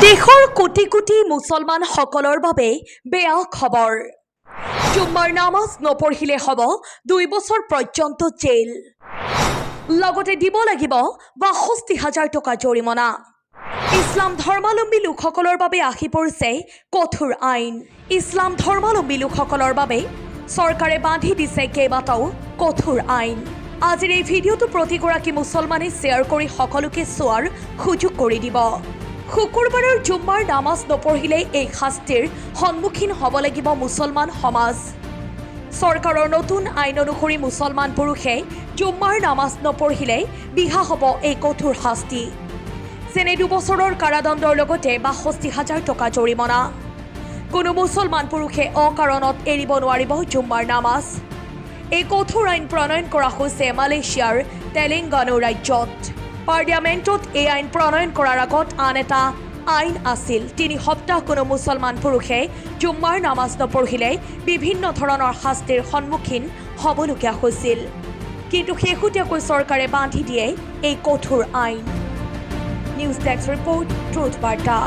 দেশৰ কোটি কোটি মুছলমান সকলৰ বাবে বেয়া খবৰ। জুম্মাৰ নামাজ নপঢ়িলে হ'ব 2 বছৰ পৰ্যন্ত জেল, লগতে দিব লাগিব ৬২,০০০ টকা জৰিমনা। ইছলাম ধৰ্মাৱলম্বী লোকসকলৰ বাবে আহি পৰিছে কঠোৰ আইন। ইছলাম ধৰ্মাৱলম্বী লোকসকলৰ বাবে চৰকাৰে বান্ধি দিছে কেইবাটাও কঠোৰ আইন। আজিৰ এই ভিডিঅ'টো প্ৰতিগৰাকী মুছলমানে শ্বেয়াৰ কৰি সকলোকে চোৱাৰ সুযোগ কৰি দিব। শুকুৰবাৰৰ জুম্মাৰ নামাজ নপঢ়িলে এই শাস্তিৰ সন্মুখীন হ'ব লাগিব মুছলমান সমাজ। চৰকাৰৰ নতুন আইন অনুসৰি মুছলমান পুৰুষে জুম্মাৰ নামাজ নপঢ়িলে বিহা হ'ব এই কঠোৰ শাস্তি, যেনে 2 বছৰৰ কাৰাদণ্ডৰ লগতে ৬২,০০০ টকা জৰিমনা। কোনো মুছলমান পুৰুষে অকাৰণত এৰিব নোৱাৰিব জুম্মাৰ নামাজ। এই কঠোৰ আইন প্ৰণয়ন কৰা হৈছে মালয়েছিয়াৰ তেলেংগানা ৰাজ্যত। পাৰ্লিয়ামেণ্টত এই আইন প্ৰণয়ন কৰাৰ আগত আন এটা আইন আছিল। 3 সপ্তাহ কোনো মুছলমান পুৰুষে জুম্মাৰ নামাজ নপঢ়িলে বিভিন্ন ধৰণৰ শাস্তিৰ সন্মুখীন হ'বলগীয়া হৈছিল, কিন্তু শেহতীয়াকৈ চৰকাৰে বান্ধি দিয়ে এই কঠোৰ আইন। নিউজ ডেস্ক ৰিপৰ্ট, ট্ৰুথ বাৰ্তা।